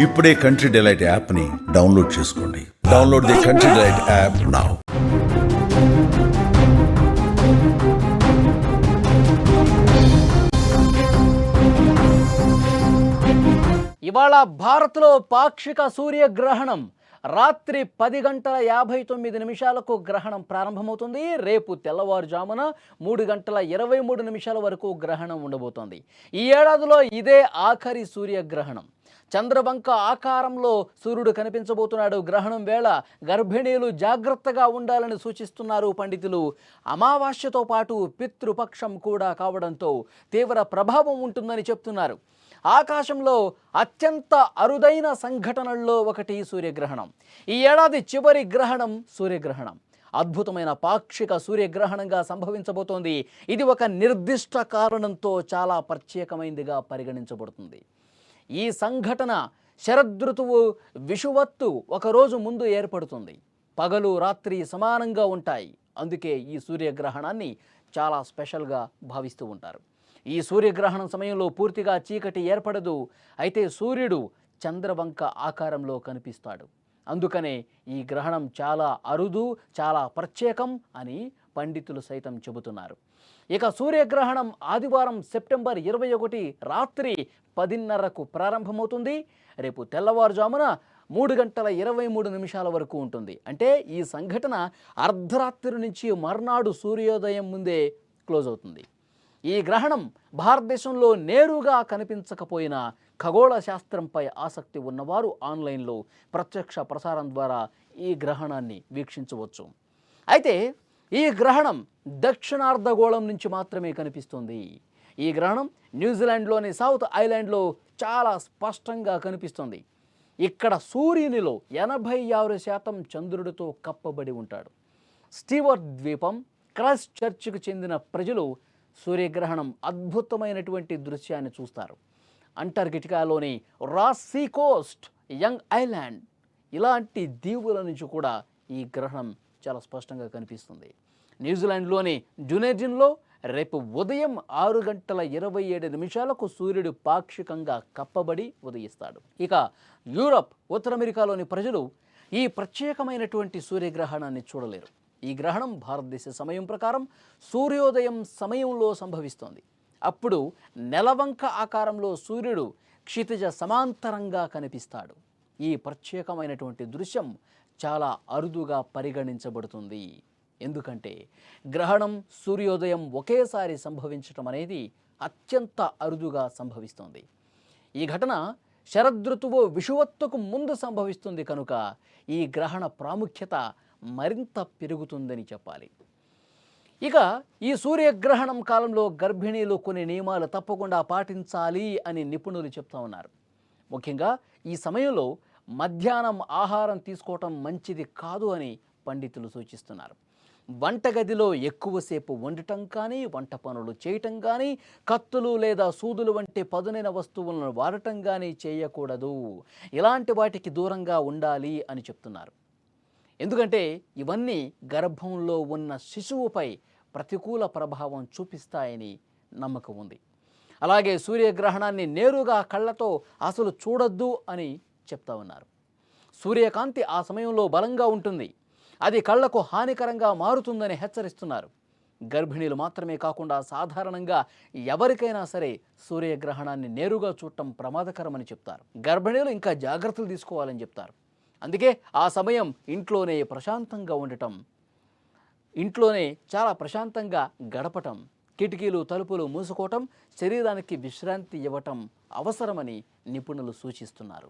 ఇప్పుడే country delight యాప్ని download చేసుకోండి. Download the country delight app now. ఇవాళ భారత్లో పాక్షిక సూర్యగ్రహణం. రాత్రి 10:59 గ్రహణం ప్రారంభమవుతుంది. రేపు తెల్లవారుజామున 3:23 వరకు గ్రహణం ఉండబోతోంది. ఈ ఏడాదిలో ఇదే ఆఖరి సూర్యగ్రహణం. చంద్రవంక ఆకారంలో సూర్యుడు కనిపించబోతున్నాడు. గ్రహణం వేళ గర్భిణీలు జాగ్రత్తగా ఉండాలని సూచిస్తున్నారు పండితులు. అమావాస్యతో పాటు పితృపక్షం కూడా కావడంతో తీవ్ర ప్రభావం ఉంటుందని చెప్తున్నారు. ఆకాశంలో అత్యంత అరుదైన సంఘటనల్లో ఒకటి సూర్యగ్రహణం. ఈ ఏడాది చివరి గ్రహణం సూర్యగ్రహణం. అద్భుతమైన పాక్షిక సూర్యగ్రహణంగా సంభవించబోతోంది. ఇది ఒక నిర్దిష్ట కారణంతో చాలా ప్రత్యేకమైనదిగా పరిగణించబడుతుంది. ఈ సంఘటన శరదృతువు విషువత్తు ఒకరోజు ముందు ఏర్పడుతుంది. పగలు రాత్రి సమానంగా ఉంటాయి. అందుకే ఈ సూర్యగ్రహణాన్ని చాలా స్పెషల్గా భావిస్తూ ఉంటారు. ఈ సూర్యగ్రహణం సమయంలో పూర్తిగా చీకటి ఏర్పడదు. అయితే సూర్యుడు చంద్రవంక ఆకారంలో కనిపిస్తాడు. అందుకనే ఈ గ్రహణం చాలా అరుదు, చాలా ప్రత్యేకం అని పండితులు సైతం చెబుతున్నారు. ఇక సూర్యగ్రహణం ఆదివారం సెప్టెంబర్ 21 రాత్రి 10:30కు ప్రారంభమవుతుంది. రేపు తెల్లవారుజామున 3:23 వరకు ఉంటుంది. అంటే ఈ సంఘటన అర్ధరాత్రి నుంచి మర్నాడు సూర్యోదయం ముందే క్లోజ్ అవుతుంది. ఈ గ్రహణం భారతదేశంలో నేరుగా కనిపించకపోయినా ఖగోళ శాస్త్రంపై ఆసక్తి ఉన్నవారు ఆన్లైన్లో ప్రత్యక్ష ప్రసారం ద్వారా ఈ గ్రహణాన్ని వీక్షించవచ్చు. అయితే ఈ గ్రహణం దక్షిణార్ధగోళం నుంచి మాత్రమే కనిపిస్తుంది. ఈ గ్రహణం న్యూజిలాండ్లోని సౌత్ ఐలాండ్లో చాలా స్పష్టంగా కనిపిస్తుంది. ఇక్కడ సూర్యునిలో 86% చంద్రుడితో కప్పబడి ఉంటాడు. స్టీవర్ట్ ద్వీపం, క్రైస్ట్ చర్చ్కు చెందిన ప్రజలు సూర్యగ్రహణం అద్భుతమైనటువంటి దృశ్యాన్ని చూస్తారు. అంటార్కిటికాలోని Ross Sea coast, Young Island ఇలాంటి దీవుల నుంచి కూడా ఈ గ్రహణం చాలా స్పష్టంగా కనిపిస్తుంది. న్యూజిలాండ్లోని డ్యునెజిన్లో రేపు ఉదయం 6:27 సూర్యుడు పాక్షికంగా కప్పబడి ఉదయిస్తాడు. ఇక యూరప్, ఉత్తర అమెరికాలోని ప్రజలు ఈ ప్రత్యేకమైనటువంటి సూర్యగ్రహణాన్ని చూడలేరు. ఈ గ్రహణం భారతదేశ సమయం ప్రకారం సూర్యోదయం సమయంలో సంభవిస్తోంది. అప్పుడు నెలవంక ఆకారంలో సూర్యుడు క్షితిజ సమాంతరంగా కనిపిస్తాడు. ఈ ప్రత్యేకమైనటువంటి దృశ్యం చాలా అరుదుగా పరిగణించబడుతుంది. ఎందుకంటే గ్రహణం సూర్యోదయం ఒకేసారి సంభవించటం అనేది అత్యంత అరుదుగా సంభవిస్తుంది. ఈ ఘటన శరదృతువు విషువత్తుకు ముందు సంభవిస్తుంది కనుక ఈ గ్రహణ ప్రాముఖ్యత మరింత పెరుగుతుందని చెప్పాలి. ఇక ఈ సూర్యగ్రహణం కాలంలో గర్భిణీలు కొన్ని నియమాలు తప్పకుండా పాటించాలి అని నిపుణులు చెప్తా ఉన్నారు. ముఖ్యంగా ఈ సమయంలో మధ్యాహ్నం ఆహారం తీసుకోవటం మంచిది కాదు అని పండితులు సూచిస్తున్నారు. వంటగదిలో ఎక్కువసేపు వండటం కానీ, వంట పనులు చేయటం కానీ, కత్తులు లేదా సూదులు వంటి పదునైన వస్తువులను వాడటం కానీ చేయకూడదు. ఇలాంటి వాటికి దూరంగా ఉండాలి అని చెప్తున్నారు. ఎందుకంటే ఇవన్నీ గర్భంలో ఉన్న శిశువుపై ప్రతికూల ప్రభావం చూపిస్తాయని నమ్మకం ఉంది. అలాగే సూర్యగ్రహణాన్ని నేరుగా కళ్ళతో అసలు చూడొద్దు అని చెప్తా ఉన్నారు. సూర్యకాంతి ఆ సమయంలో బలంగా ఉంటుంది. అది కళ్ళకు హానికరంగా మారుతుందని హెచ్చరిస్తున్నారు. గర్భిణీలు మాత్రమే కాకుండా సాధారణంగా ఎవరికైనా సరే సూర్యగ్రహణాన్ని నేరుగా చూడటం ప్రమాదకరమని చెప్తారు. గర్భిణీలు ఇంకా జాగ్రత్తలు తీసుకోవాలని చెప్తారు. అందుకే ఆ సమయం ఇంట్లోనే ప్రశాంతంగా ఉండటం, ఇంట్లోనే చాలా ప్రశాంతంగా గడపటం, కిటికీలు తలుపులు మూసుకోవటం, శరీరానికి విశ్రాంతి ఇవ్వటం అవసరమని నిపుణులు సూచిస్తున్నారు.